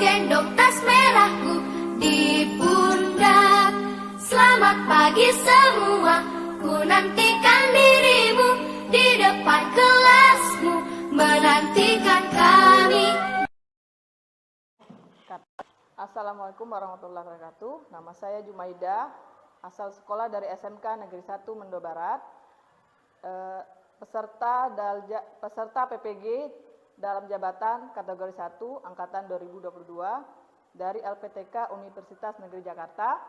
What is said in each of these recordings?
gendong tas merahku di pundak. Selamat pagi semua, ku nantikan dirimu di depan kelasmu, menantikan kami. Assalamualaikum warahmatullahi wabarakatuh. Nama saya Jumaida, asal sekolah dari SMK Negeri 1 Mendo Barat. Peserta PPG dalam jabatan kategori 1 angkatan 2022 dari LPTK Universitas Negeri Jakarta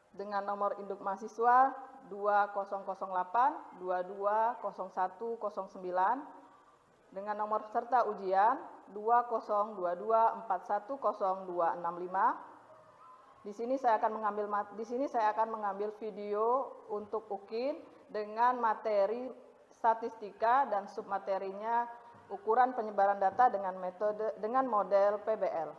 dengan nomor induk mahasiswa 2008 220109 dengan nomor peserta ujian 2022410265. Di sini saya akan mengambil video untuk UKIN dengan materi statistika dan submaterinya ukuran penyebaran data dengan model PBL.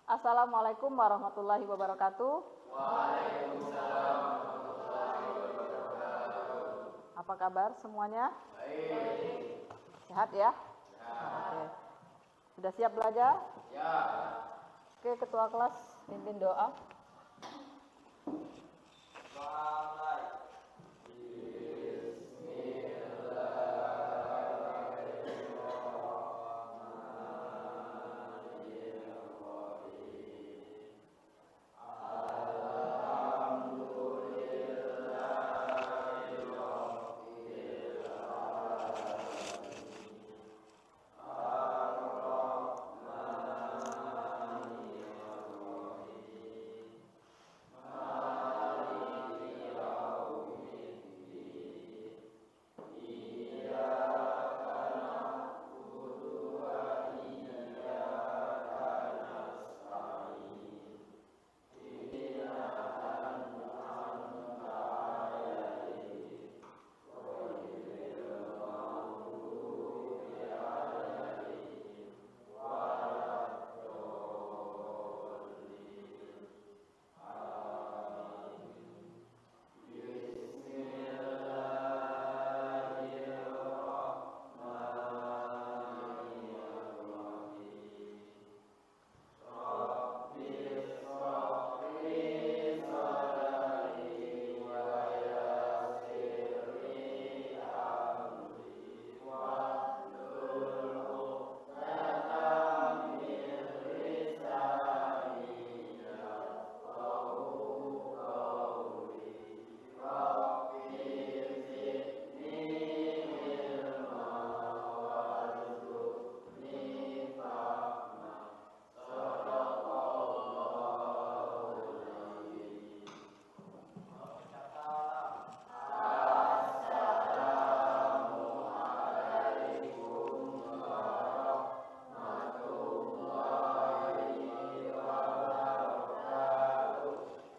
Assalamualaikum warahmatullahi wabarakatuh. Waalaikumsalam warahmatullahi wabarakatuh. Apa kabar semuanya? Baik. Sehat ya? Sehat. Oke. Sudah siap belajar? Ya. Oke, ketua kelas pimpin doa.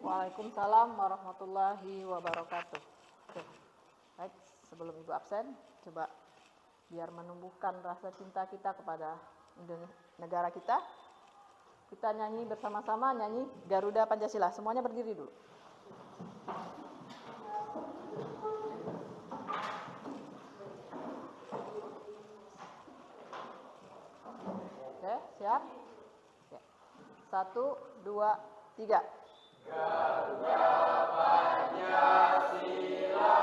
Waalaikumsalam warahmatullahi wabarakatuh. Oke. Baik, sebelum Ibu absen, coba biar menumbuhkan rasa cinta kita kepada negara kita, kita nyanyi bersama-sama, nyanyi Garuda Pancasila. Semuanya berdiri dulu. Oke, siap? Oke. 1, 2, 3. Garuda Pancasila,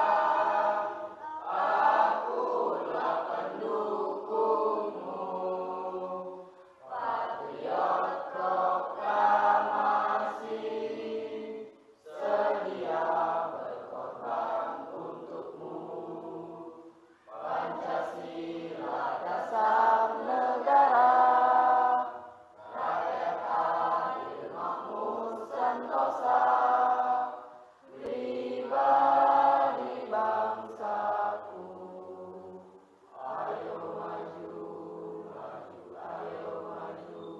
akulah pendukungmu, patriot proklamasi, sedia berkorban untukmu. Pancasila dasar negara, rakyat adil makmur sentosa, pribadi bangsaku. Ayo maju, maju, ayo maju,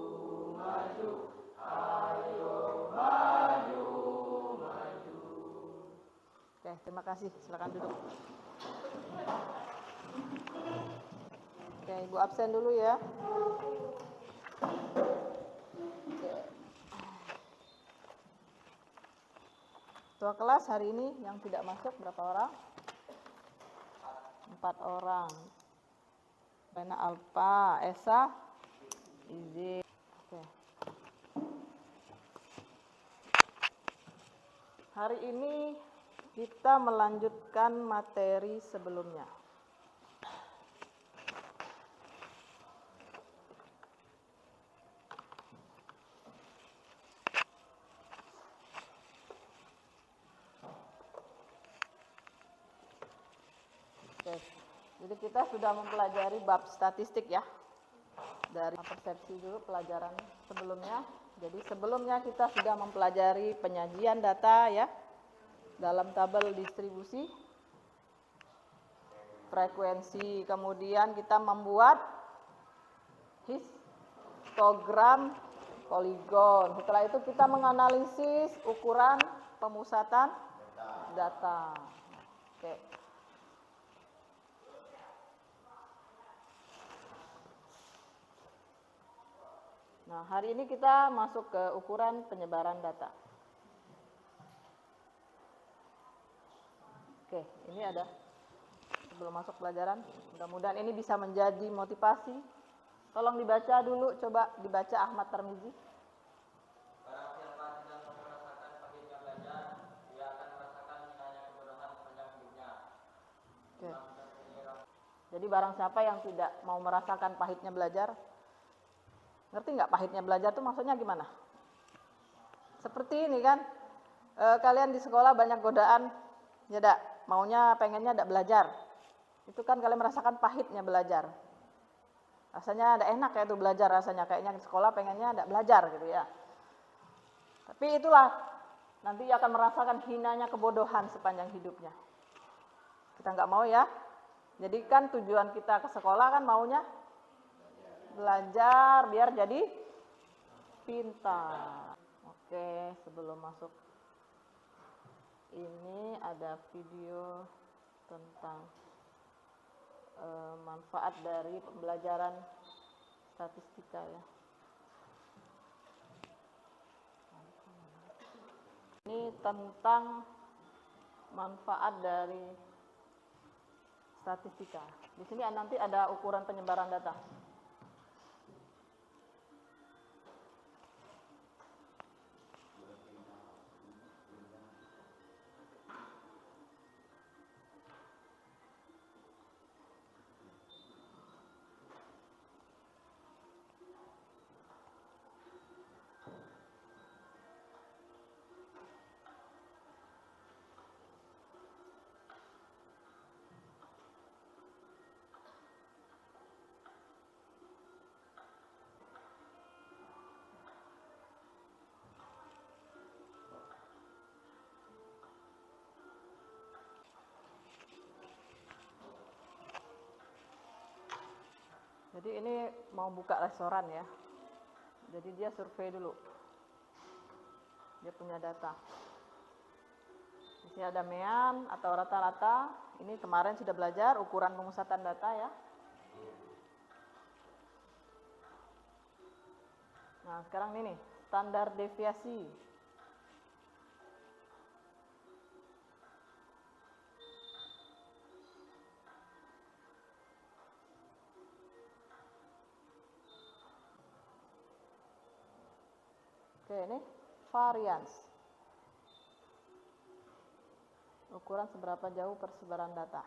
maju, ayo maju, maju. Oke, terima kasih. Silakan duduk. Oke, Ibu absen dulu ya. Ketua kelas hari ini yang tidak masuk berapa orang? 4 orang. Lena Alfa, Esa, izin. Oke. Hari ini kita melanjutkan materi sebelumnya. Oke. Jadi kita sudah mempelajari bab statistik ya. Dari persepsi dulu pelajaran sebelumnya. Jadi sebelumnya kita sudah mempelajari penyajian data ya dalam tabel distribusi, frekuensi, kemudian kita membuat histogram poligon. Setelah itu kita menganalisis ukuran pemusatan data. Oke. Nah, hari ini kita masuk ke ukuran penyebaran data. Oke, ini ada sebelum masuk pelajaran. Mudah-mudahan ini bisa menjadi motivasi. Tolong dibaca dulu, coba dibaca Ahmad Tarmizi. Barang siapa tidak mau merasakan pahitnya belajar, dia akan merasakan hinanya kebodohan sepanjang hidupnya. Oke. Jadi barang siapa yang tidak mau merasakan pahitnya belajar, ngerti nggak pahitnya belajar itu maksudnya gimana? Seperti ini kan, kalian di sekolah banyak godaan, ya dak, maunya pengennya dak belajar. Itu kan kalian merasakan pahitnya belajar. Rasanya ada enak ya tuh belajar rasanya, kayaknya di sekolah pengennya dak belajar gitu ya. Tapi itulah, nanti akan merasakan hinanya kebodohan sepanjang hidupnya. Kita nggak mau ya. Jadi kan tujuan kita ke sekolah kan maunya belajar biar jadi pintar. Oke, sebelum masuk ini ada video tentang manfaat dari pembelajaran statistika ya. Ini tentang manfaat dari statistika. Di sini nanti ada ukuran penyebaran data. Jadi ini mau buka restoran ya. Jadi dia survei dulu. Dia punya data. Di sini ada mean atau rata-rata. Ini kemarin sudah belajar ukuran pemusatan data ya. Nah, sekarang ini nih, standar deviasi. Oke, ini varians. Ukuran seberapa jauh persebaran data.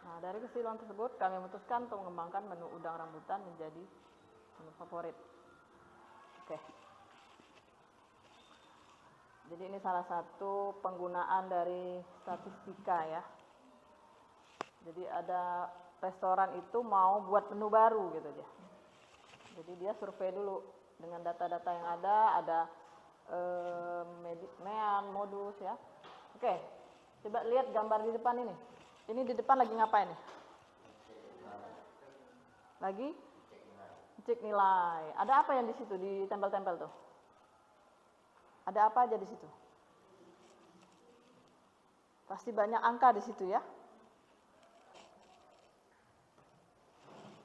Nah, dari kesimpulan tersebut kami memutuskan untuk mengembangkan menu udang rambutan menjadi menu favorit. Oke. Jadi ini salah satu penggunaan dari statistika ya. Jadi ada restoran itu mau buat menu baru gitu dia. Jadi dia survei dulu dengan data-data yang ada modus ya. Oke, coba lihat gambar di depan ini. Ini di depan lagi ngapain nih? Lagi cek nilai. Ada apa yang di situ ditempel-tempel tuh? Ada apa aja di situ? Pasti banyak angka di situ ya.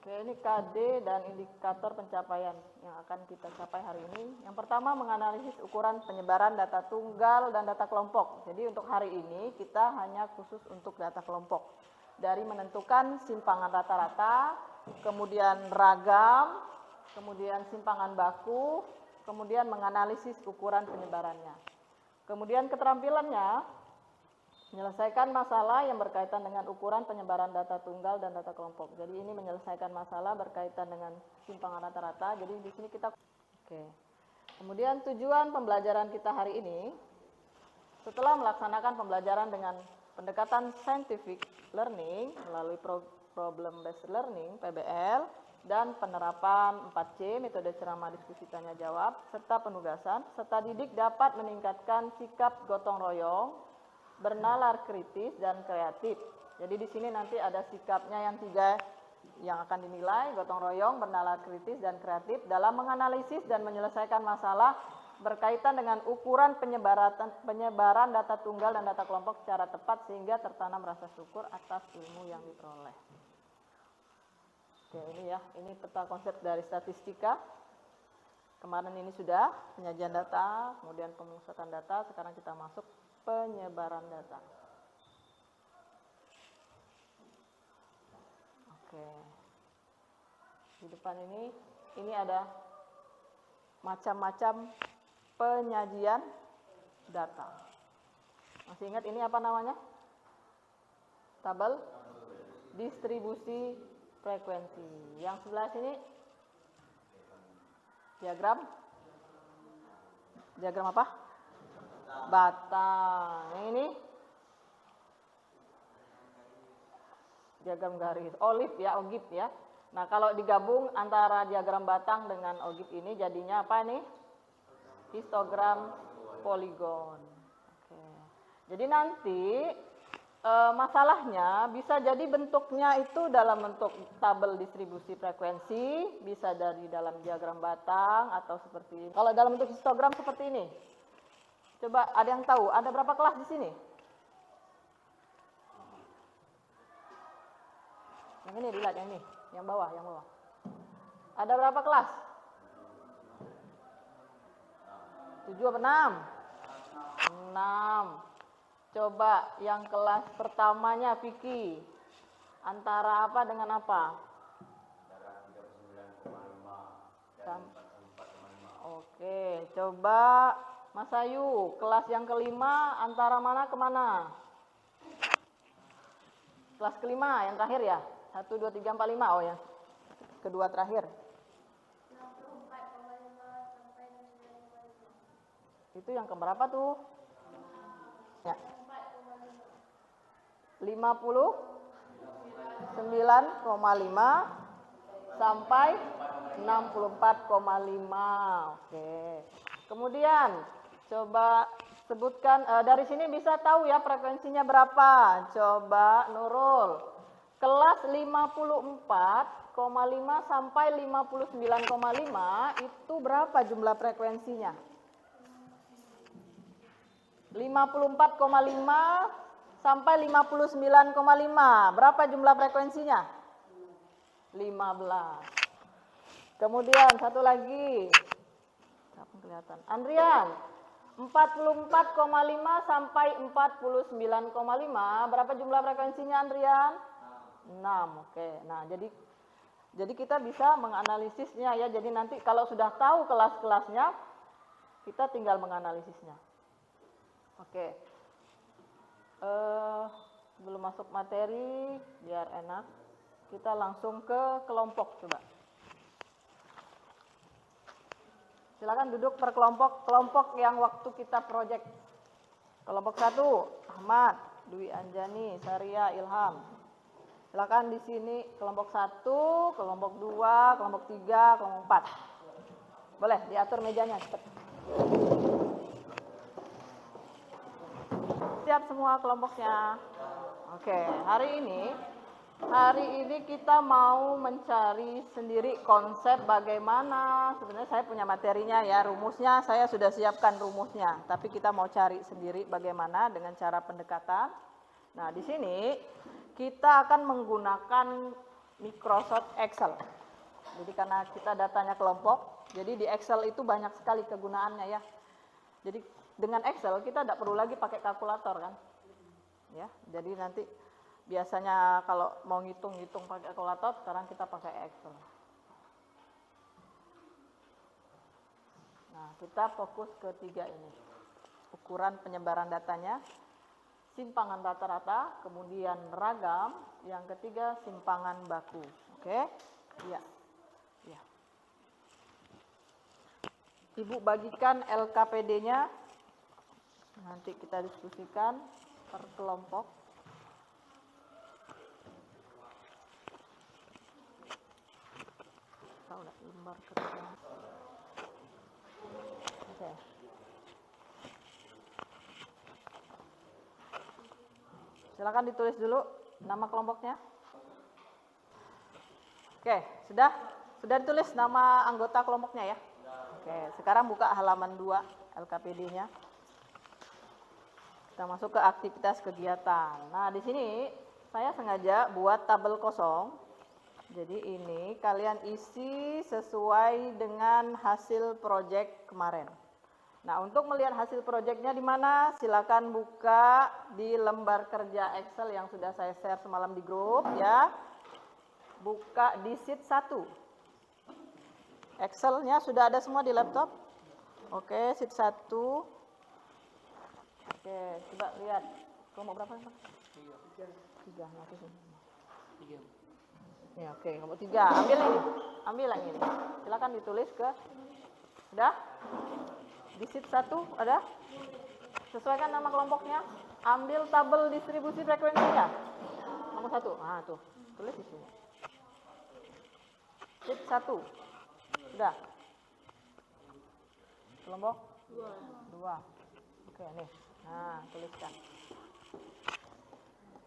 Oke, ini KD dan indikator pencapaian yang akan kita capai hari ini. Yang pertama menganalisis ukuran penyebaran data tunggal dan data kelompok. Jadi untuk hari ini kita hanya khusus untuk data kelompok. Dari menentukan simpangan rata-rata, kemudian ragam, kemudian simpangan baku, kemudian menganalisis ukuran penyebarannya. Kemudian keterampilannya menyelesaikan masalah yang berkaitan dengan ukuran penyebaran data tunggal dan data kelompok. Jadi ini menyelesaikan masalah berkaitan dengan simpangan rata-rata. Jadi di sini kita Kemudian tujuan pembelajaran kita hari ini, setelah melaksanakan pembelajaran dengan pendekatan scientific learning melalui problem based learning (PBL) dan penerapan 4C metode ceramah diskusi tanya jawab serta penugasan, peserta didik dapat meningkatkan sikap gotong royong, bernalar kritis dan kreatif. Jadi di sini nanti ada sikapnya yang 3 yang akan dinilai, gotong royong, bernalar kritis dan kreatif dalam menganalisis dan menyelesaikan masalah berkaitan dengan ukuran penyebaran data tunggal dan data kelompok secara tepat sehingga tertanam rasa syukur atas ilmu yang diperoleh. Oke, ini ya, ini peta konsep dari statistika. Kemarin ini sudah penyajian data, kemudian pemusatan data, sekarang kita masuk penyebaran data. Oke. Di depan ini ada macam-macam penyajian data. Masih ingat ini apa namanya? Tabel distribusi frekuensi. Yang sebelah sini diagram apa? Batang. Ini diagram garis. Olive ya, ogib ya. Nah, kalau digabung antara diagram batang dengan ogib ini jadinya apa nih? Histogram poligon. Oke. Jadi nanti masalahnya bisa jadi bentuknya itu dalam bentuk tabel distribusi frekuensi, bisa dari dalam diagram batang atau seperti ini. Kalau dalam bentuk histogram seperti ini. Coba ada yang tahu, ada berapa kelas di sini? Yang ini dilihat, yang ini, yang bawah. Ada berapa kelas? 7 apa 6? 6. Coba yang kelas pertamanya Vicky. Antara apa dengan apa? Antara 39,5 dan 44,5. Oke, coba Mas Ayu, kelas yang kelima antara mana ke mana? Kelas kelima yang terakhir ya? 1, 2, 3, 4, 5. Oh ya, kedua terakhir. 64,5 sampai 95. Itu yang keberapa tuh? Ya. 59,5 sampai 64,5. Oke. Kemudian coba sebutkan dari sini bisa tahu ya frekuensinya berapa. Coba Nurul. Kelas 54,5 sampai 59,5 itu berapa jumlah frekuensinya? 54,5 sampai 59,5. Berapa jumlah frekuensinya? 15. Kemudian satu lagi. Kelihatan. Andrian, 44,5 sampai 49,5. Berapa jumlah frekuensinya Andrian? 6. Oke. Nah, jadi kita bisa menganalisisnya ya. Jadi nanti kalau sudah tahu kelas-kelasnya, kita tinggal menganalisisnya. Oke. Sebelum masuk materi, biar enak, kita langsung ke kelompok coba. Silakan duduk per kelompok yang waktu kita project. Kelompok 1, Ahmad, Dwi Anjani, Saria, Ilham. Silakan di sini kelompok 1, kelompok 2, kelompok 3, kelompok 4. Boleh diatur mejanya cepat. Siap semua kelompoknya. Oke, hari ini kita mau mencari sendiri konsep bagaimana. Sebenarnya saya punya materinya ya, rumusnya saya sudah siapkan rumusnya, tapi kita mau cari sendiri bagaimana dengan cara pendekatan. Nah, di sini kita akan menggunakan Microsoft Excel. Jadi karena kita datanya kelompok, jadi di Excel itu banyak sekali kegunaannya ya. Jadi dengan Excel kita tidak perlu lagi pakai kalkulator kan. Ya, jadi nanti biasanya kalau mau ngitung-ngitung pakai kalkulator, sekarang kita pakai Excel. Nah, kita fokus ke 3 ini. Ukuran penyebaran datanya, simpangan rata-rata, kemudian ragam, yang ketiga simpangan baku. Oke? Iya. Ya. Ibu bagikan LKPD-nya, nanti kita diskusikan per kelompok. Tahu nggak lembar kerja? Oke. Silakan ditulis dulu nama kelompoknya. Oke, sudah ditulis nama anggota kelompoknya ya. Oke, sekarang buka halaman 2 LKPD-nya. Kita masuk ke aktivitas kegiatan. Nah, di sini saya sengaja buat tabel kosong. Jadi ini kalian isi sesuai dengan hasil proyek kemarin. Nah, untuk melihat hasil proyeknya di mana? Silakan buka di lembar kerja Excel yang sudah saya share semalam di grup ya. Buka di sheet 1. Excel-nya sudah ada semua di laptop. Oke, sheet 1. Oke, coba lihat. Kelompok berapa? 3. Nanti sini. 3. Ya, oke, kelompok 3. Ambil ini. Ambil yang ini. Silakan ditulis ke. Sudah? Di sheet 1 ada? Sesuaikan nama kelompoknya. Ambil tabel distribusi frekuensinya. Nomor 1. Nah, tuh. Tulis di sini. Sheet 1. Sudah? Kelompok? 2. Oke, nih. Nah, tuliskan.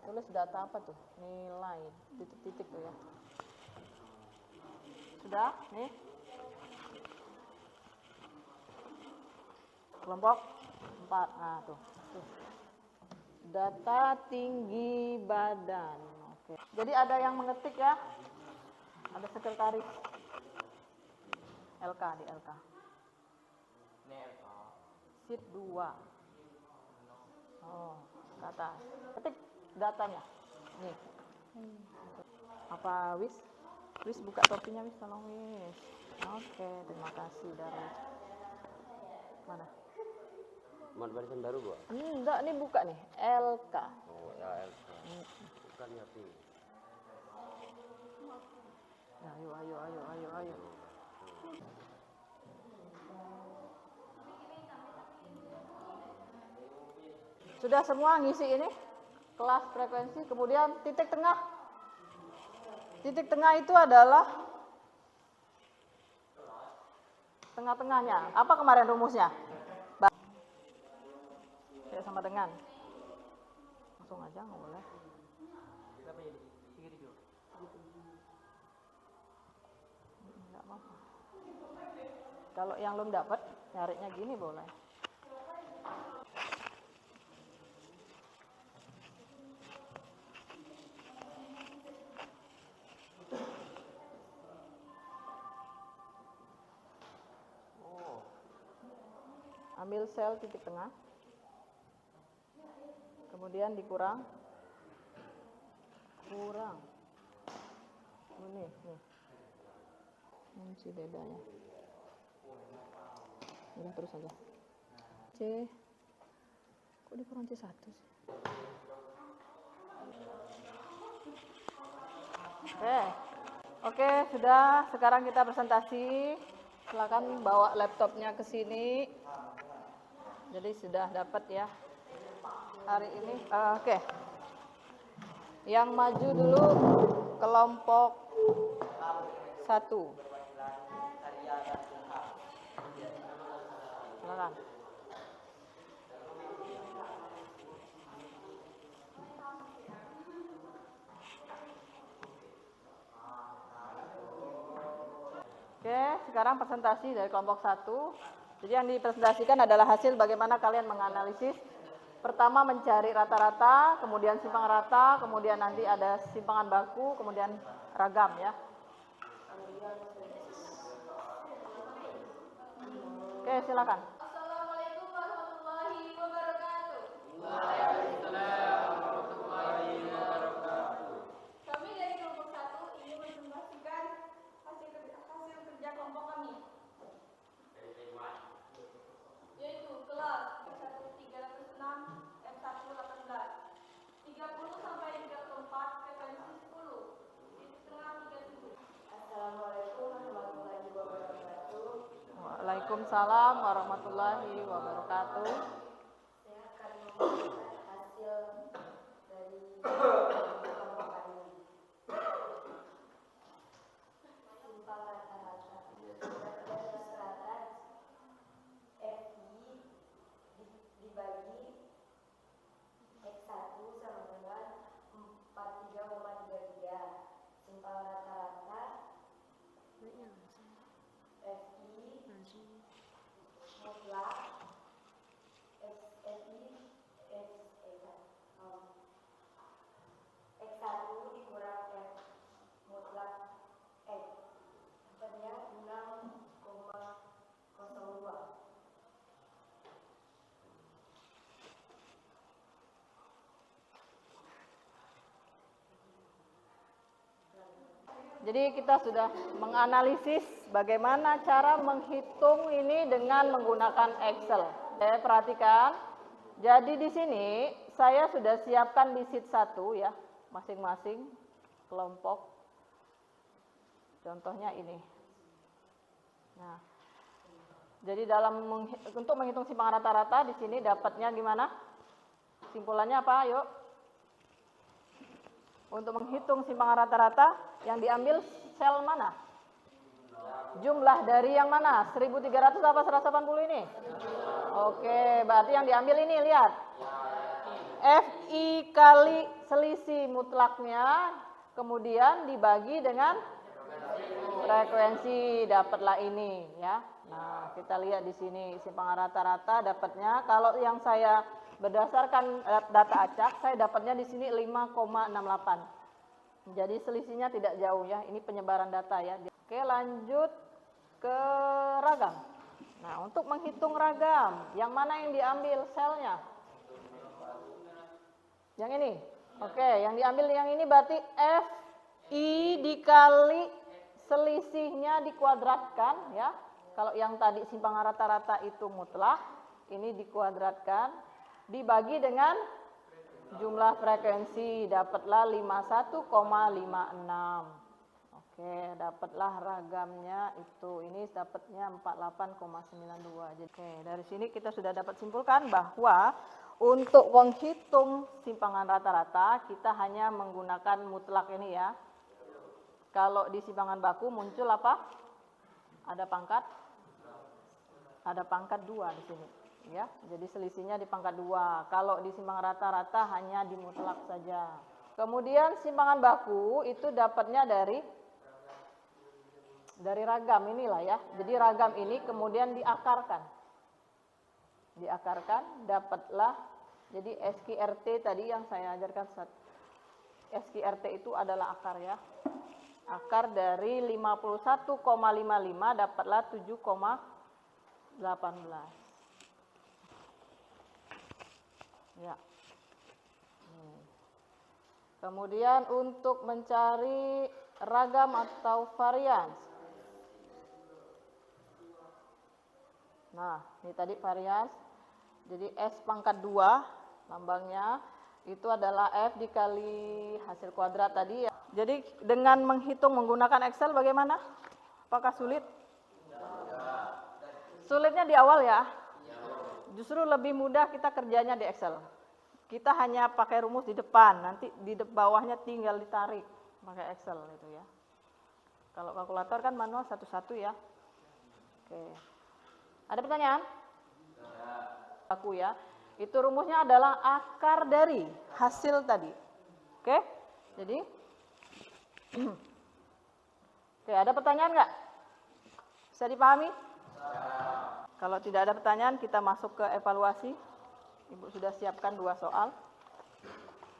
Tulis data apa tuh? Nilai. Titik-titik tuh ya. Sudah? Nih. Kelompok 4. Nah, tuh. Data tinggi badan. Oke. Jadi ada yang mengetik ya. Ada sekretaris. LK di LK. Sheet 2. Oh, ke atas. Ketik datanya. Nih. Apa Wis? Wis buka topinya Wis, tolong Wis. Oke, terima kasih dari mana? Mat barisan baru, Bu? Enggak, nih buka nih. LK. Oh, ya LK. Bukan ngerti. Nah, ayo. Sudah semua ngisi ini? Kelas frekuensi, kemudian titik tengah. Titik tengah itu adalah tengah-tengahnya. Apa kemarin rumusnya? Tidak sama dengan. Langsung aja, nggak boleh. Nggak apa-apa. Kalau yang belum dapat, nyarinya gini boleh. Ambil sel titik tengah, kemudian dikurang, nih, si bedanya, udah terus aja, kok dikurang C1 sih? Oke, sudah, sekarang kita presentasi, silakan bawa laptopnya ke sini. Jadi sudah dapat ya hari ini. Oke. Yang maju dulu kelompok 1. Silakan. Oke, sekarang presentasi dari kelompok 1. Jadi yang dipresentasikan adalah hasil bagaimana kalian menganalisis. Pertama mencari rata-rata, kemudian simpangan rata, kemudian nanti ada simpangan baku, kemudian ragam ya. Oke, silakan. Assalamualaikum warahmatullahi wabarakatuh. Kami dari kelompok 1 ingin menginformasikan hasil kerja kelompok kami, yaitu kelas F1 306, F1 18, 30 sampai 34, frekuensi 10, titik tengah 37. Assalamualaikum warahmatullahi wabarakatuh. Waalaikumsalam warahmatullahi wabarakatuh. Saya akan membacakan hasil dari kelompok kami. Simpang rata-rata. Garis rata FI dibagi X1 sama dengan 43,33. Simpang rata-rata FI mutlak X1 dikurang F mutlak X dapatnya 6,02. Jadi kita sudah menganalisis bagaimana cara menghitung ini dengan menggunakan Excel. Saya perhatikan. Jadi di sini saya sudah siapkan di sheet 1 ya, masing-masing kelompok. Contohnya ini. Nah, jadi untuk menghitung simpangan rata-rata di sini dapatnya gimana? Simpulannya apa? Yuk. Untuk menghitung simpangan rata-rata yang diambil sel mana? Jumlah dari yang mana? 1300 apa 180 ini? Oke, berarti yang diambil ini, lihat. FI kali selisih mutlaknya, kemudian dibagi dengan frekuensi, dapatlah ini ya. Nah, kita lihat di sini simpangan rata-rata dapatnya, kalau yang saya berdasarkan data acak, saya dapatnya di sini 5,68. Jadi selisihnya tidak jauh ya. Ini penyebaran data ya. Oke, lanjut ke ragam. Nah, untuk menghitung ragam, yang mana yang diambil selnya? Yang ini. Oke, yang diambil yang ini berarti FI dikali selisihnya dikuadratkan ya. Kalau yang tadi simpangan rata-rata itu mutlak, ini dikuadratkan, dibagi dengan jumlah frekuensi, dapatlah 51,56. Oke, dapatlah ragamnya itu. Ini dapatnya 48,92. Oke, dari sini kita sudah dapat simpulkan bahwa untuk menghitung simpangan rata-rata kita hanya menggunakan mutlak ini ya. Kalau di simpangan baku muncul apa? Ada pangkat? Ada pangkat 2 di sini. Ya, jadi selisihnya di pangkat 2. Kalau di simpangan rata-rata hanya di mutlak saja. Kemudian simpangan baku itu dapatnya dari ragam inilah ya. Jadi ragam ini kemudian diakarkan. Diakarkan dapatlah, jadi SQRT tadi yang saya ajarkan, SQRT itu adalah akar ya. Akar dari 51,55 dapatlah 7,18. Ya. Kemudian untuk mencari ragam atau varians. Nah, ini tadi varians. Jadi S pangkat 2 lambangnya itu adalah F dikali hasil kuadrat tadi ya. Jadi dengan menghitung menggunakan Excel bagaimana? Apakah sulit? Sulitnya di awal ya. Justru lebih mudah kita kerjanya di Excel. kita hanya pakai rumus di depan, nanti di bawahnya tinggal ditarik pakai Excel itu ya. Kalau kalkulator kan manual satu-satu ya. Oke. Ada pertanyaan? Aku ya. Itu rumusnya adalah akar dari hasil tadi. Oke? Jadi Oke, ada pertanyaan nggak? Bisa dipahami? Kalau tidak ada pertanyaan, kita masuk ke evaluasi. Ibu sudah siapkan 2 soal.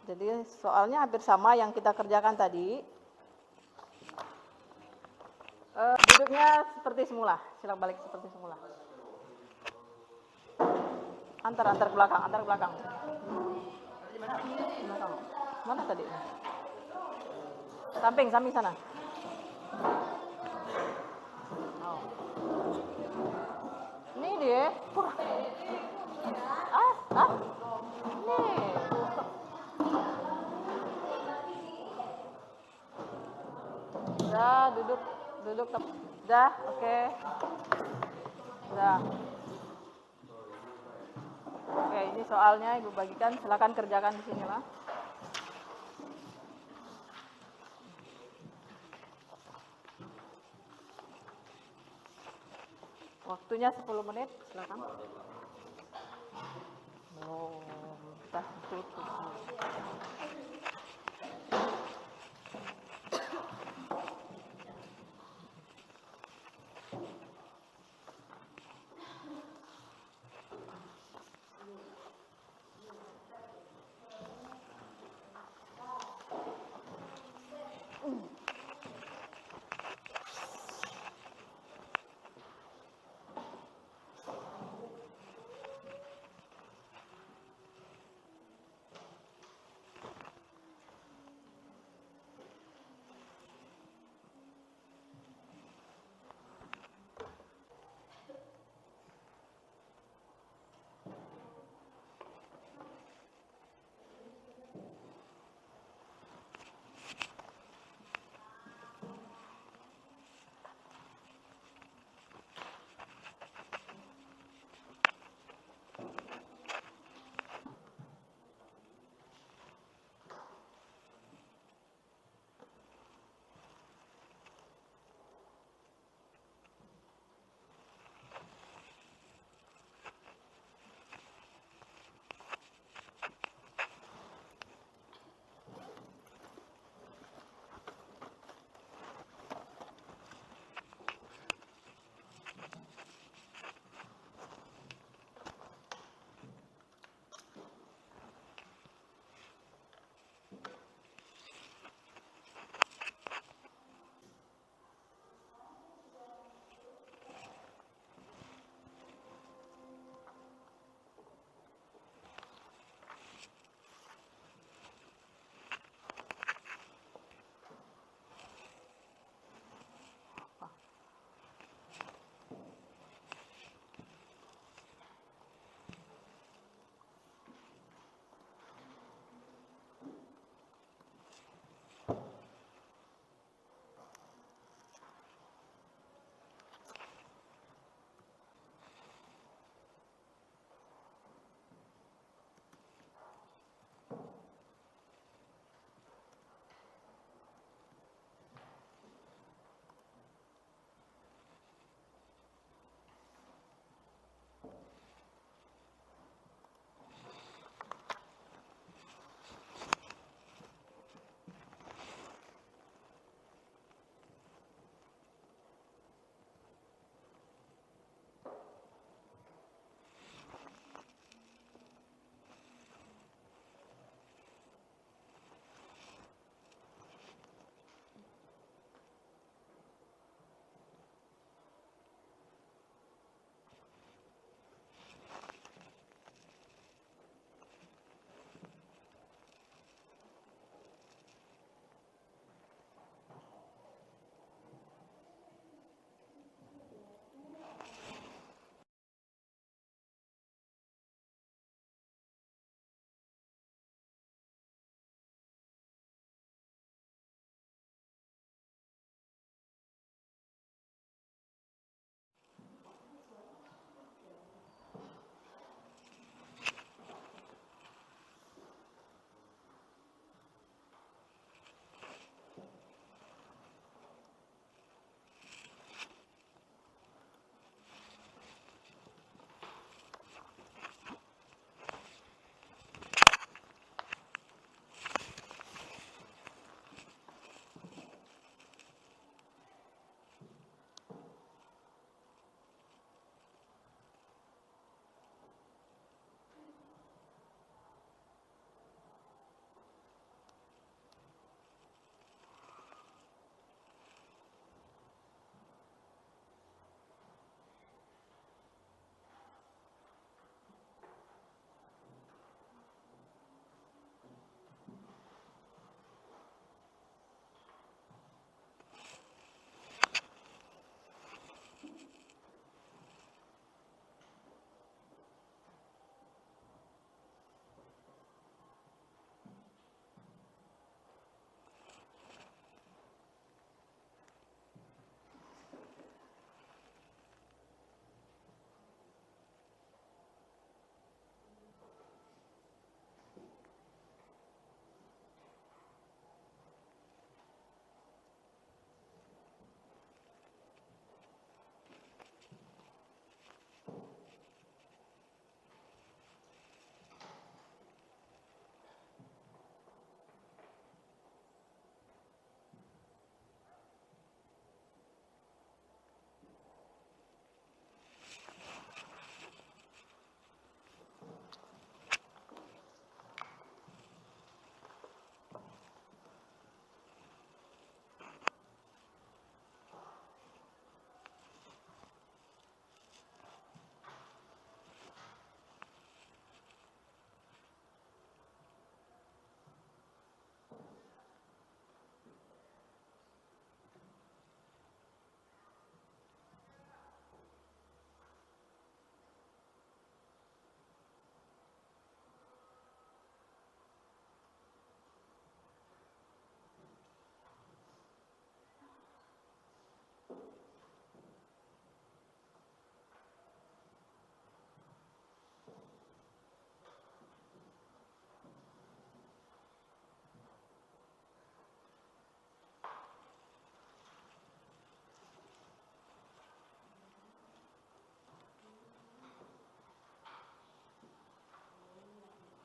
Jadi soalnya hampir sama yang kita kerjakan tadi. Duduknya seperti semula, silak balik seperti semula. Antar ke belakang, antar ke belakang. Belakang. Mana tadi? Samping sana. Oh. Ini dia. Nih. Udah, duduk. Udah, oke. Udah. Oke, ini soalnya Ibu bagikan, silakan kerjakan di sini lah. Waktunya 10 menit, silakan. Belum, kita tutup.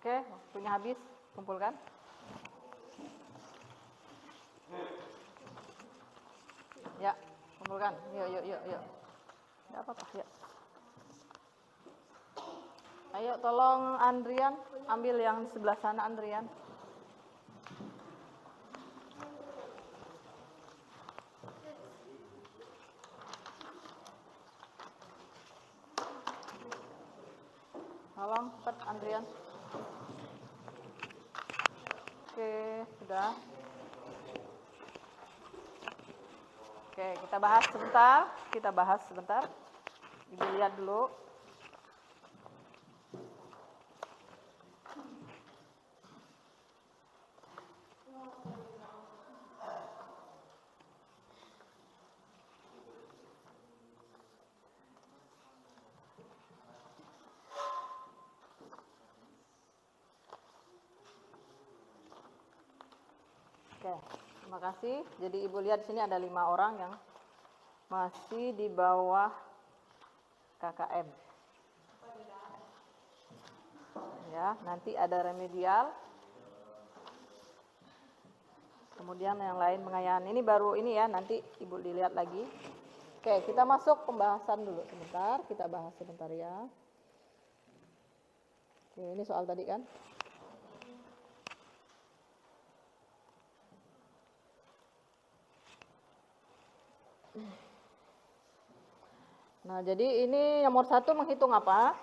Oke, waktunya habis. Kumpulkan. Ya, kumpulkan. Yuk. Nggak apa-apa, yuk. Ayo, tolong Andrian, ambil yang sebelah sana, Andrian. Tolong, cepat, Andrian. Oke, sudah. Oke, kita bahas sebentar. Ibu lihat dulu. Oke, terima kasih. Jadi Ibu lihat di sini ada 5 orang yang masih di bawah KKM. Ya, nanti ada remedial. Kemudian yang lain pengayaan. Ini baru ini ya, nanti Ibu dilihat lagi. Oke, kita masuk pembahasan dulu sebentar. Kita bahas sebentar ya. Oke, ini soal tadi kan. Nah, jadi ini nomor 1 menghitung apa?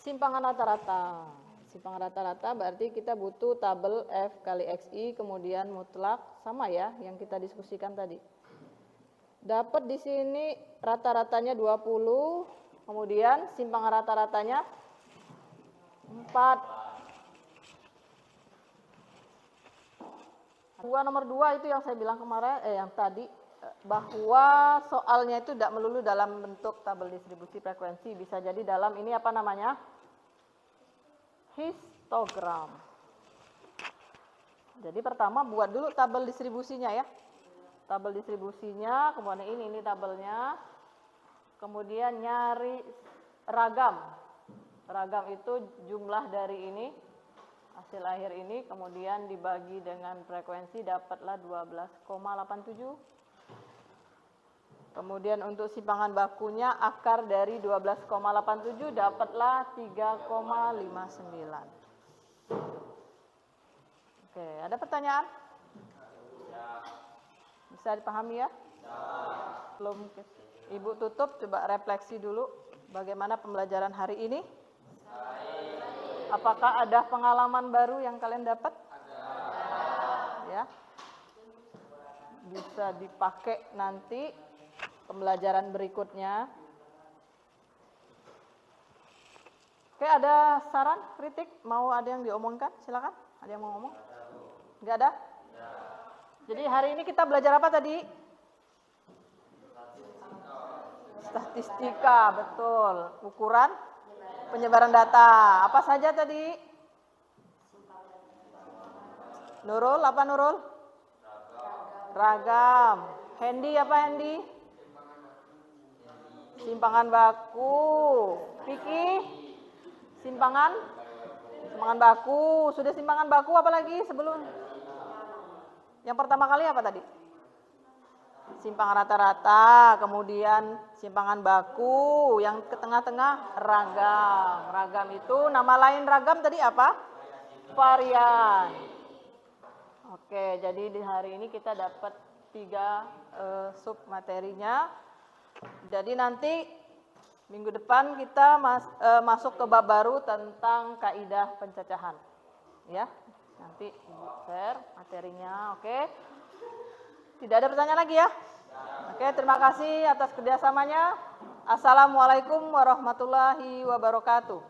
Simpangan rata-rata. Simpangan rata-rata berarti kita butuh tabel F kali XI, kemudian mutlak, sama ya yang kita diskusikan tadi. Dapat di sini rata-ratanya 20, kemudian simpangan rata-ratanya 4. Nomor 2 itu yang saya bilang kemarin, yang tadi, bahwa soalnya itu tidak melulu dalam bentuk tabel distribusi frekuensi, bisa jadi dalam ini apa namanya? Histogram. Jadi pertama buat dulu tabel distribusinya ya. Tabel distribusinya, kemudian ini tabelnya. Kemudian nyari ragam. Ragam itu jumlah dari ini, hasil akhir ini, kemudian dibagi dengan frekuensi dapatlah 12,87. Kemudian untuk simpangan bakunya akar dari 12,87 dapatlah 3,59. Oke, ada pertanyaan? Bisa dipahami ya? Belum. Ibu tutup, coba refleksi dulu bagaimana pembelajaran hari ini. Apakah ada pengalaman baru yang kalian dapat? Ya. Bisa dipakai nanti pembelajaran berikutnya. Oke, ada saran, kritik, mau ada yang diomongkan? Silakan, ada yang mau ngomong? Enggak ada? Jadi hari ini kita belajar apa tadi? Statistika, betul. Ukuran penyebaran data. Apa saja tadi? Nurul, apa Nurul? Ragam. Hendy, apa Hendy? Simpangan baku. Vicky? Simpangan baku. Sudah simpangan baku apa lagi sebelum? Yang pertama kali apa tadi? Simpangan rata-rata, kemudian simpangan baku, yang ke tengah-tengah ragam. Ragam itu nama lain ragam tadi apa? Varian. Oke, jadi di hari ini kita dapat 3 sub materinya. Jadi nanti minggu depan kita masuk ke bab baru tentang kaidah pencacahan. Ya, nanti Ibu share materinya, oke. Tidak ada pertanyaan lagi ya? Oke, terima kasih atas kerjasamanya. Assalamualaikum warahmatullahi wabarakatuh.